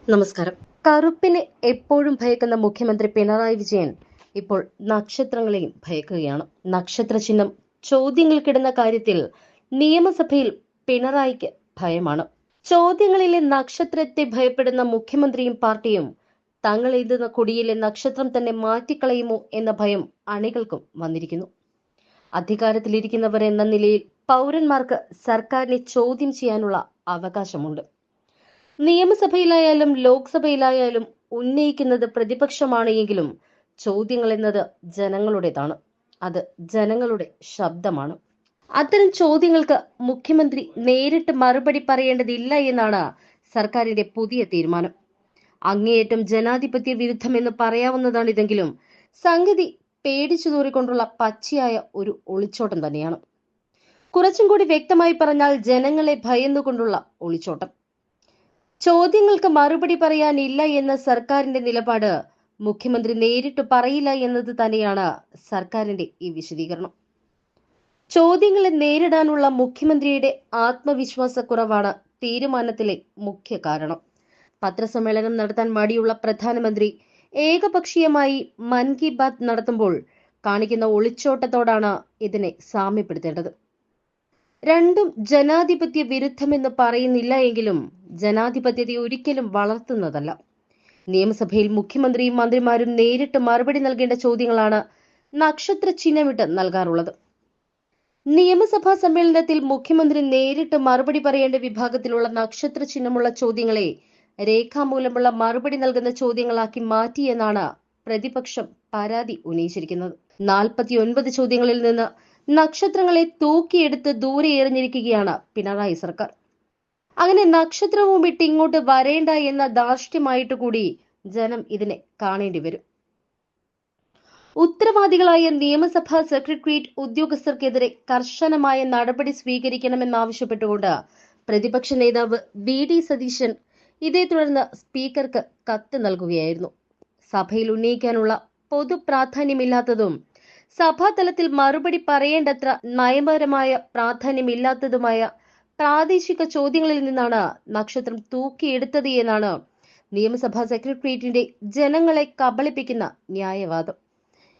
നമസ്കാരം. കറുപ്പിനെ എപ്പോഴും ഭയക്കുന്ന മുഖ്യമന്ത്രി പിണറായി വിജയൻ ഇപ്പോൾ നക്ഷത്രങ്ങളെയും ഭയക്കുകയാണ്. നക്ഷത്ര ചിഹ്നം ചോദ്യങ്ങൾക്കിടുന്ന കാര്യത്തിൽ നിയമസഭയിൽ പിണറായിക്ക് ഭയമാണ്. ചോദ്യങ്ങളിലെ നക്ഷത്രത്തെ ഭയപ്പെടുന്ന മുഖ്യമന്ത്രിയും പാർട്ടിയും തങ്ങൾ എഴുതുന്ന കൊടിയിലെ നക്ഷത്രം തന്നെ മാറ്റിക്കളയുമോ എന്ന ഭയം അണികൾക്കും വന്നിരിക്കുന്നു. അധികാരത്തിലിരിക്കുന്നവർ എന്ന നിലയിൽ പൗരന്മാർക്ക് സർക്കാരിനെ ചോദ്യം ചെയ്യാനുള്ള അവകാശമുണ്ട്. നിയമസഭയിലായാലും ലോക്സഭയിലായാലും ഉന്നയിക്കുന്നത് പ്രതിപക്ഷമാണ് എങ്കിലും ചോദ്യങ്ങൾ എന്നത് ജനങ്ങളുടേതാണ്. അത് ജനങ്ങളുടെ ശബ്ദമാണ്. അത്തരം ചോദ്യങ്ങൾക്ക് മുഖ്യമന്ത്രി നേരിട്ട് മറുപടി പറയേണ്ടതില്ല എന്നാണ് സർക്കാരിന്റെ പുതിയ തീരുമാനം. അങ്ങേയറ്റം ജനാധിപത്യ വിരുദ്ധമെന്ന് പറയാവുന്നതാണിതെങ്കിലും സംഗതി പേടിച്ചു തൂറിക്കൊണ്ടുള്ള പച്ചയായ ഒരു ഒളിച്ചോട്ടം തന്നെയാണ്. കുറച്ചും കൂടി വ്യക്തമായി പറഞ്ഞാൽ ജനങ്ങളെ ഭയന്നുകൊണ്ടുള്ള ഒളിച്ചോട്ടം. ചോദ്യങ്ങൾക്ക് മറുപടി പറയാനില്ല എന്ന സർക്കാരിന്റെ നിലപാട് മുഖ്യമന്ത്രി നേരിട്ട് പറയില്ല എന്നത് തന്നെയാണ് സർക്കാരിന്റെ ഈ വിശദീകരണം. ചോദ്യങ്ങളെ നേരിടാനുള്ള മുഖ്യമന്ത്രിയുടെ ആത്മവിശ്വാസക്കുറവാണ് തീരുമാനത്തിലെ മുഖ്യ കാരണം. പത്രസമ്മേളനം നടത്താൻ മടിയുള്ള പ്രധാനമന്ത്രി ഏകപക്ഷീയമായി മൻ കി ബാത്ത് നടത്തുമ്പോൾ കാണിക്കുന്ന ഒളിച്ചോട്ടത്തോടാണ് ഇതിനെ സാമ്യപ്പെടുത്തേണ്ടത്. രണ്ടും ജനാധിപത്യ വിരുദ്ധമെന്ന് പറയുന്നില്ല എങ്കിലും ജനാധിപത്യത്തെ ഒരിക്കലും വളർത്തുന്നതല്ല. നിയമസഭയിൽ മുഖ്യമന്ത്രിയും മന്ത്രിമാരും നേരിട്ട് മറുപടി നൽകേണ്ട ചോദ്യങ്ങളാണ് നക്ഷത്ര ചിഹ്നമിട്ട് നൽകാറുള്ളത്. നിയമസഭാ സമ്മേളനത്തിൽ മുഖ്യമന്ത്രി നേരിട്ട് മറുപടി പറയേണ്ട വിഭാഗത്തിലുള്ള നക്ഷത്ര ചിഹ്നമുള്ള ചോദ്യങ്ങളെ രേഖാമൂലമുള്ള മറുപടി നൽകുന്ന ചോദ്യങ്ങളാക്കി മാറ്റിയെന്നാണ് പ്രതിപക്ഷം പരാതി ഉന്നയിച്ചിരിക്കുന്നത്. 49 ചോദ്യങ്ങളിൽ നിന്ന് നക്ഷത്രങ്ങളെ തൂക്കിയെടുത്ത് ദൂരെ എറിഞ്ഞിരിക്കുകയാണ് പിണറായി സർക്കാർ. അങ്ങനെ നക്ഷത്രവും ഇട്ട് ഇങ്ങോട്ട് വരേണ്ട എന്ന ധാർഷ്ട്യമായിട്ട് കൂടി ജനം ഇതിനെ കാണേണ്ടി വരും. ഉത്തരവാദികളായ നിയമസഭാ സെക്രട്ടേറിയറ്റ് ഉദ്യോഗസ്ഥർക്കെതിരെ കർശനമായ നടപടി സ്വീകരിക്കണമെന്നാവശ്യപ്പെട്ടുകൊണ്ട് പ്രതിപക്ഷ നേതാവ് വി.ഡി. സതീശൻ ഇതേ തുടർന്ന് സ്പീക്കർക്ക് കത്ത് നൽകുകയായിരുന്നു. സഭയിൽ ഉന്നയിക്കാനുള്ള പൊതു പ്രാധാന്യമില്ലാത്തതും സഭാതലത്തിൽ മറുപടി പറയേണ്ടത്ര നയപരമായ പ്രാധാന്യമില്ലാത്തതുമായ പ്രാദേശിക ചോദ്യങ്ങളിൽ നിന്നാണ് നക്ഷത്രം തൂക്കിയെടുത്തത് എന്നാണ് നിയമസഭാ സെക്രട്ടേറിയറ്റിന്റെ ജനങ്ങളെ കബളിപ്പിക്കുന്ന ന്യായവാദം.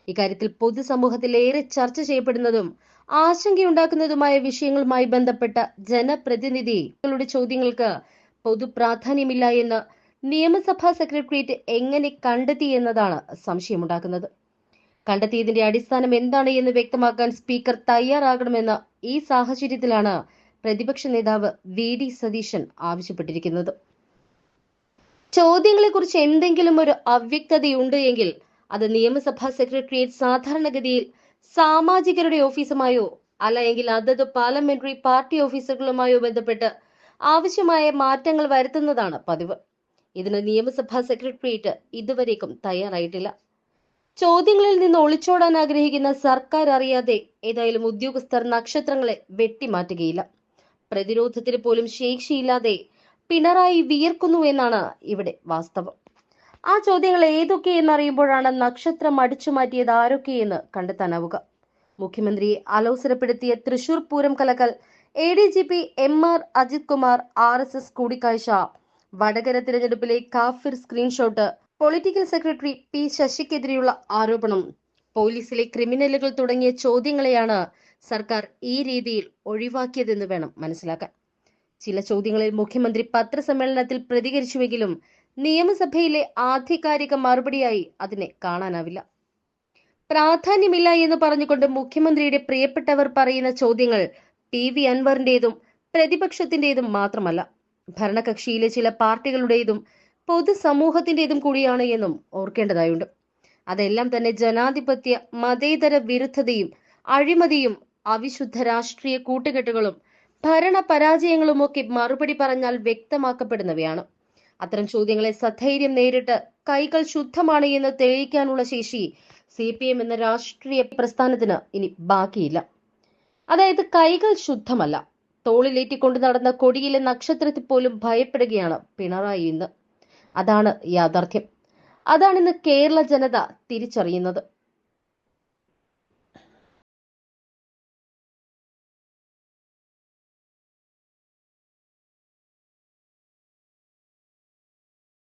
ഇക്കാര്യത്തിൽ പൊതുസമൂഹത്തിൽ ഏറെ ചർച്ച ചെയ്യപ്പെടുന്നതും ആശങ്കയുണ്ടാക്കുന്നതുമായ വിഷയങ്ങളുമായി ബന്ധപ്പെട്ട ജനപ്രതിനിധികളുടെ ചോദ്യങ്ങൾക്ക് പൊതു പ്രാധാന്യമില്ല എന്ന് നിയമസഭാ സെക്രട്ടേറിയറ്റ് എങ്ങനെ കണ്ടെത്തി എന്നതാണ് സംശയമുണ്ടാക്കുന്നത്. കണ്ടെത്തിയതിന്റെ അടിസ്ഥാനം എന്താണ് എന്ന് വ്യക്തമാക്കാൻ സ്പീക്കർ തയ്യാറാകണമെന്ന് ഈ സാഹചര്യത്തിലാണ് പ്രതിപക്ഷ നേതാവ് വി.ഡി. സതീശൻ ആവശ്യപ്പെട്ടിരിക്കുന്നത്. ചോദ്യങ്ങളെക്കുറിച്ച് എന്തെങ്കിലും ഒരു അവ്യക്തതയുണ്ട് എങ്കിൽ അത് നിയമസഭാ സെക്രട്ടേറിയറ്റ് സാധാരണഗതിയിൽ സാമാജികരുടെ ഓഫീസുമായോ അല്ല എങ്കിൽ അതത് പാർലമെന്ററി പാർട്ടി ഓഫീസുകളുമായോ ബന്ധപ്പെട്ട് ആവശ്യമായ മാറ്റങ്ങൾ വരുത്തുന്നതാണ് പതിവ്. ഇതിന് നിയമസഭാ സെക്രട്ടേറിയറ്റ് ഇതുവരേക്കും തയ്യാറായിട്ടില്ല. ചോദ്യങ്ങളിൽ നിന്ന് ഒളിച്ചോടാൻ ആഗ്രഹിക്കുന്ന സർക്കാർ അറിയാതെ ഏതായാലും ഉദ്യോഗസ്ഥർ നക്ഷത്രങ്ങളെ വെട്ടിമാറ്റുകയില്ല. പ്രതിരോധത്തിന് പോലും ശേഷിയില്ലാതെ പിണറായി വിയർക്കുന്നു എന്നാണ് ഇവിടെ വാസ്തവം. ആ ചോദ്യങ്ങൾ ഏതൊക്കെയെന്നറിയുമ്പോഴാണ് നക്ഷത്രം അടിച്ചു മാറ്റിയത് ആരൊക്കെയെന്ന് കണ്ടെത്താനാവുക. മുഖ്യമന്ത്രിയെ അലോസരപ്പെടുത്തിയ Thrissur Pooram കലക്കൽ, ADGP MR Ajith Kumar, RSS കൂടിക്കാഴ്ച, വടകര തിരഞ്ഞെടുപ്പിലെ കാഫിർ സ്ക്രീൻഷോട്ട്, പൊളിറ്റിക്കൽ സെക്രട്ടറി P ശശിക്കെതിരെയുള്ള ആരോപണം, പോലീസിലെ ക്രിമിനലുകൾ തുടങ്ങിയ ചോദ്യങ്ങളെയാണ് സർക്കാർ ഈ രീതിയിൽ ഒഴിവാക്കിയതെന്ന് വേണം മനസ്സിലാക്കാൻ. ചില ചോദ്യങ്ങളിൽ മുഖ്യമന്ത്രി പത്രസമ്മേളനത്തിൽ പ്രതികരിച്ചുവെങ്കിലും നിയമസഭയിലെ ആധികാരിക മറുപടിയായി അതിനെ കാണാനാവില്ല. പ്രാധാന്യമില്ല എന്ന് പറഞ്ഞുകൊണ്ട് മുഖ്യമന്ത്രിയുടെ പ്രിയപ്പെട്ടവർ പറയുന്ന ചോദ്യങ്ങൾ PV അൻവറിന്റേതും പ്രതിപക്ഷത്തിന്റേതും മാത്രമല്ല, ഭരണകക്ഷിയിലെ ചില പാർട്ടികളുടേതും പൊതുസമൂഹത്തിന്റേതും കൂടിയാണ് എന്നും ഓർക്കേണ്ടതായുണ്ട്. അതെല്ലാം തന്നെ ജനാധിപത്യ മതേതര വിരുദ്ധതയും അഴിമതിയും അവിശുദ്ധ രാഷ്ട്രീയ കൂട്ടുകെട്ടുകളും ഭരണ പരാജയങ്ങളുമൊക്കെ മറുപടി പറഞ്ഞാൽ വ്യക്തമാക്കപ്പെടുന്നവയാണ്. അത്തരം ചോദ്യങ്ങളെ സധൈര്യം നേരിട്ട് കൈകൾ ശുദ്ധമാണ് എന്ന് തെളിയിക്കാനുള്ള ശേഷി CPM എന്ന രാഷ്ട്രീയ പ്രസ്ഥാനത്തിന് ഇനി ബാക്കിയില്ല. അതായത് കൈകൾ ശുദ്ധമല്ല, തോളിലേറ്റിക്കൊണ്ട് നടന്ന കൊടിയിലെ നക്ഷത്രത്തിൽ പോലും ഭയപ്പെടുകയാണ് പിണറായി ഇന്ന്. അതാണ് യാഥാർത്ഥ്യം. അതാണിന്ന് കേരള ജനത തിരിച്ചറിയുന്നത്.